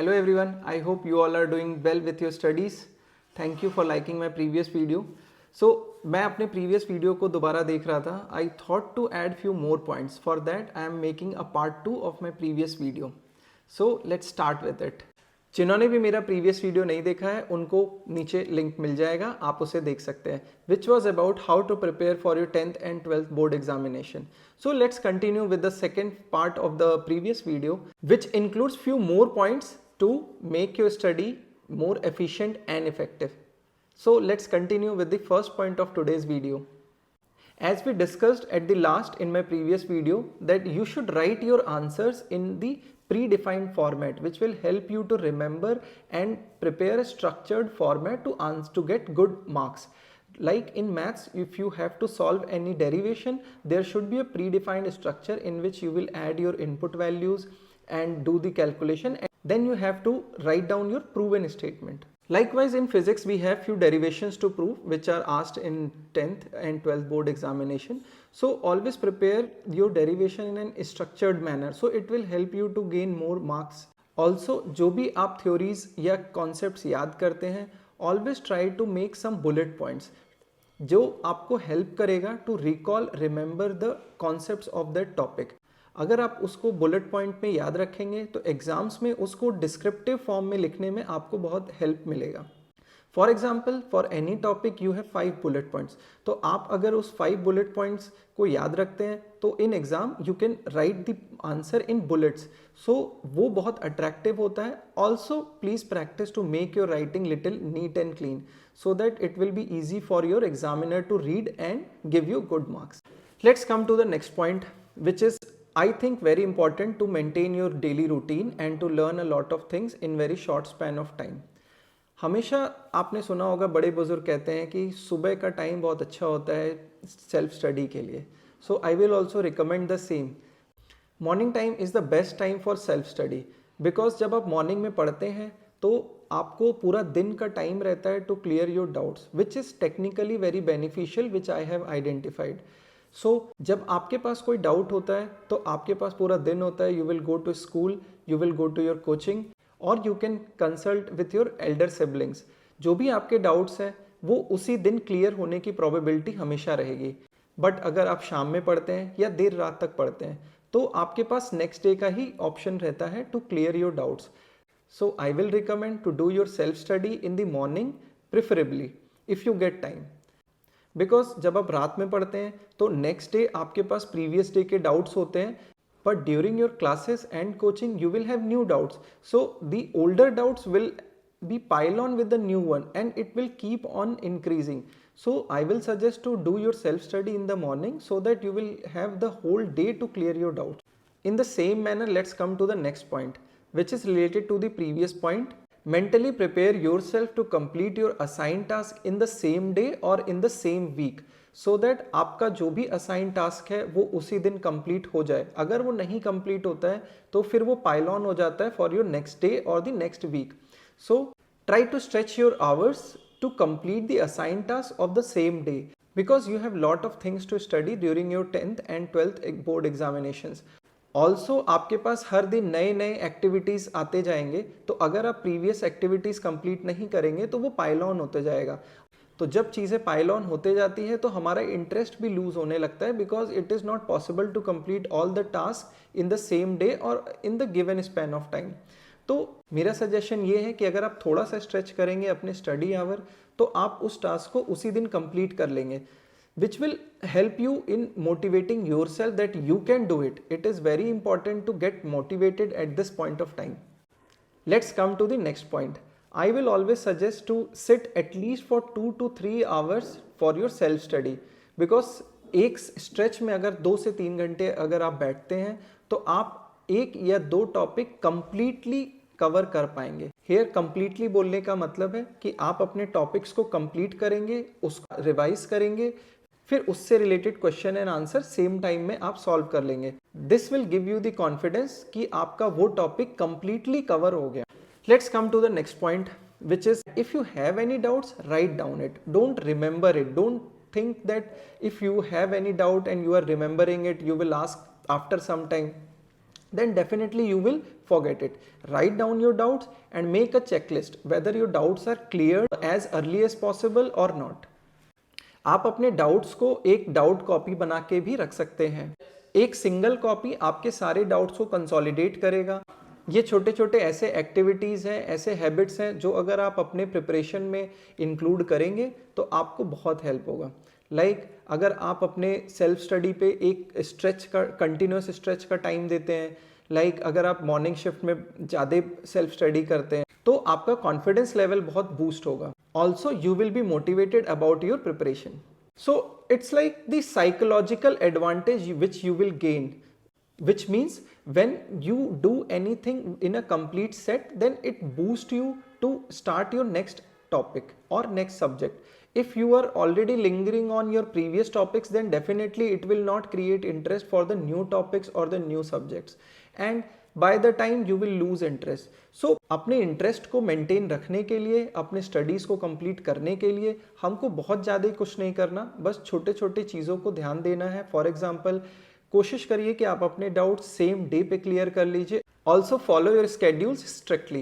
Hello everyone, I hope you all are doing well with your studies. Thank you for liking my previous video. So मैं अपने previous video को दोबारा देख रहा था. I thought to add few more points. For that I am making a part 2 of my previous video. So let's start with it. जिन्होंने भी मेरा previous video नहीं देखा है उनको नीचे link मिल जाएगा, आप उसे देख सकते हैं. Which was about how to prepare for your 10th and 12th board examination. So let's continue with the second part of the previous video, which includes few more points to make your study more efficient and effective. So let's continue with the first point of today's video. As we discussed at the last in my previous video that you should write your answers in the predefined format, which will help you to remember and prepare a structured format to get good marks. Like in maths, if you have to solve any derivation, there should be a predefined structure in which you will add your input values and do the calculation, and then you have to write down your proven statement. Likewise, in physics we have few derivations to prove which are asked in 10th and 12th board examination. So always prepare your derivation in a structured manner, so it will help you to gain more marks. Also, जो भी आप theories या concepts याद करते हैं, always try to make some bullet points जो आपको help करेगा to recall, remember the concepts of that topic. अगर आप उसको बुलेट पॉइंट में याद रखेंगे तो एग्जाम्स में उसको डिस्क्रिप्टिव फॉर्म में लिखने में आपको बहुत हेल्प मिलेगा. For example, for any topic you have 5 bullet points, तो आप अगर उस 5 बुलेट पॉइंट्स को याद रखते हैं तो in exam you can write the answer in bullets. So वो बहुत अट्रैक्टिव होता है. Also please practice to make your writing little neat and clean so that it will be easy for your examiner to read and give you good marks. Let's come to the next point, which is I think very important to maintain your daily routine and to learn a lot of things in very short span of time. हमेशा आपने सुना होगा बड़े बुजुर्ग कहते हैं कि सुबह का टाइम बहुत अच्छा होता है सेल्फ स्टडी के लिए. So I will also recommend the same. Morning time is the best time for self study, because जब आप मॉर्निंग में पढ़ते हैं तो आपको पूरा दिन का टाइम रहता है to clear your doubts, which is technically very beneficial, which I have identified. So जब आपके पास कोई डाउट होता है तो आपके पास पूरा दिन होता है. You will go to school, you will go to your coaching, और you can consult with your elder siblings. जो भी आपके डाउट्स हैं वो उसी दिन क्लियर होने की प्रोबेबिलिटी हमेशा रहेगी. बट अगर आप शाम में पढ़ते हैं या देर रात तक पढ़ते हैं तो आपके पास नेक्स्ट डे का ही ऑप्शन रहता है to clear your doubts. So I will recommend to do your self study in the morning preferably if you get time. Because जब आप रात में पढ़ते हैं तो नेक्स्ट डे आपके पास प्रीवियस डे के डाउट्स होते हैं, but during your classes and coaching you will have new doubts. So the older doubts will be pile on with the new one and it will keep on increasing. So I will suggest to do your self study in the morning so that you will have the whole day to clear your doubts. In the same manner, let's come to the next point, which is related to the previous point. Mentally prepare yourself to complete your assigned task in the same day or in the same week, so that आपका जो भी assigned task है वो उसी दिन complete हो जाए. अगर वो नहीं complete होता है तो फिर वो pile on हो जाता है for your next day or the next week. So try to stretch your hours to complete the assigned task of the same day, because you have lot of things to study during your 10th and 12th board examinations. Also आपके पास हर दिन नए नए activities आते जाएंगे, तो अगर आप previous activities complete नहीं करेंगे तो वो पाइल ऑन होते जाएगा. तो जब चीज़ें पाइल ऑन होते जाती हैं तो हमारा इंटरेस्ट भी लूज होने लगता है, because it is not possible to complete all the task in the same day और in the given span of time. तो मेरा सजेशन ये है कि अगर आप थोड़ा सा स्ट्रेच करेंगे अपने स्टडी आवर तो आप उस टास्क को उसी दिन कंप्लीट कर लेंगे, which will help you in motivating yourself that you can do it. It is very important to get motivated at this point of time. Let's come to the next point. I will always suggest to sit at least for 2 to 3 hours for your self study, because एक stretch में अगर 2 से 3 घंटे अगर आप बैठते हैं तो आप एक या 2 टॉपिक कंप्लीटली कवर कर पाएंगे. हेयर कंप्लीटली बोलने का मतलब है कि आप अपने टॉपिक्स को कंप्लीट करेंगे, उसको रिवाइज करेंगे, फिर उससे related question and answer same time में आप सॉल्व कर लेंगे. This will give you the confidence कि आपका वो टॉपिक कंप्लीटली कवर हो गया. Let's come to the next point, which is if you have any doubts write down it. Don't remember it. Don't think that if you have any doubt and you are remembering it, you will ask after some time. then definitely you will forget it. Write down your doubts and make a checklist whether your doubts are cleared as early as possible or not. आप अपने doubts को एक doubt copy बना के भी रख सकते हैं. एक सिंगल कॉपी आपके सारे डाउट्स को कंसोलिडेट करेगा. ये छोटे छोटे ऐसे एक्टिविटीज़ हैं, ऐसे हैबिट्स हैं जो अगर आप अपने प्रिपरेशन में इंक्लूड करेंगे तो आपको बहुत हेल्प होगा. लाइक अगर आप अपने सेल्फ स्टडी पे एक स्ट्रेच का कंटिन्यूस स्ट्रेच का टाइम देते हैं, लाइक अगर आप मॉर्निंग शिफ्ट में ज़्यादा सेल्फ स्टडी करते हैं तो आपका कॉन्फिडेंस लेवल बहुत बूस्ट होगा. Also you will be motivated about your preparation. So it's like the psychological advantage which you will gain, which means when you do anything in a complete set, then it boosts you to start your next topic or next subject. If you are already lingering on your previous topics, then definitely it will not create interest for the new topics or the new subjects, and by the time you will lose interest. So अपने interest को maintain रखने के लिए, अपने studies को complete करने के लिए हमको बहुत ज़्यादा कुछ नहीं करना, बस छोटे छोटे चीज़ों को ध्यान देना है. फॉर एग्जाम्पल कोशिश करिए कि आप अपने डाउट्स सेम डे पे क्लियर कर लीजिए. Also follow your schedules strictly,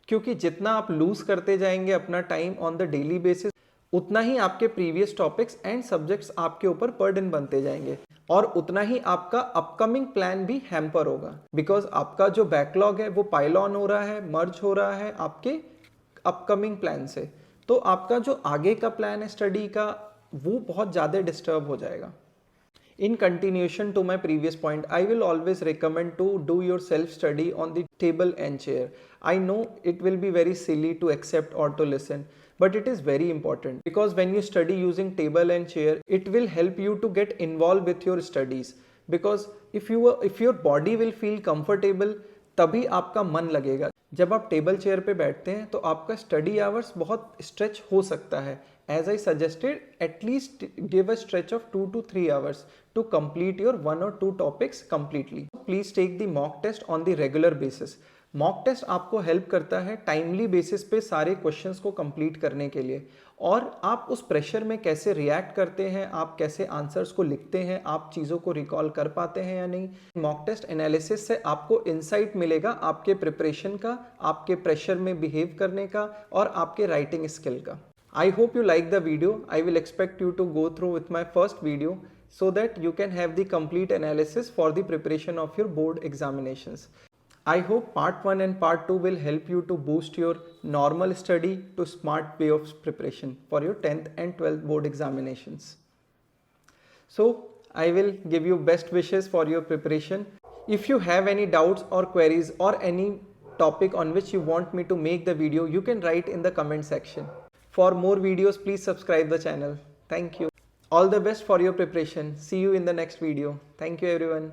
क्योंकि जितना आप लूज करते जाएंगे अपना time on the daily basis, उतना ही आपके प्रीवियस टॉपिक्स एंड सब्जेक्ट्स आपके ऊपर बर्डन बनते जाएंगे और उतना ही आपका अपकमिंग प्लान भी हैम्पर होगा. बिकॉज आपका जो बैकलॉग है वो पाइल ऑन हो रहा है, मर्ज हो रहा है आपके अपकमिंग प्लान से. तो आपका जो आगे का प्लान है स्टडी का वो बहुत ज़्यादा डिस्टर्ब हो जाएगा. In continuation to my previous point, I will always recommend to do your self-study on the table and chair. I know it will be very silly to accept or to listen, but it is very important because when you study using table and chair, it will help you to get involved with your studies. Because if your body will feel comfortable, तभी आपका मन लगेगा. जब आप table chair पे बैठते हैं तो आपका स्टडी आवर्स बहुत स्ट्रेच हो सकता है. As I suggested, at least give a stretch of 2 to 3 hours to complete your 1 or 2 topics completely. Please take the mock test on the regular basis. Mock test आपको help करता है timely basis पे सारे questions को complete करने के लिए, और आप उस प्रेशर में कैसे रिएक्ट करते हैं, आप कैसे आंसर्स को लिखते हैं, आप चीज़ों को रिकॉल कर पाते हैं या नहीं. मॉक टेस्ट एनालिसिस से आपको इंसाइट मिलेगा आपके प्रिपरेशन का, आपके प्रेशर में बिहेव करने का और आपके राइटिंग स्किल का. I hope you like the video. I will expect you to go through with my first video so that you can have the complete analysis for the preparation of your board examinations. I hope part 1 and part 2 will help you to boost your normal study to smart way of preparation for your 10th and 12th board examinations. So I will give you best wishes for your preparation. If you have any doubts or queries or any topic on which you want me to make the video, you can write in the comment section. For more videos, please subscribe the channel. Thank you. All the best for your preparation. See you in the next video. Thank you everyone.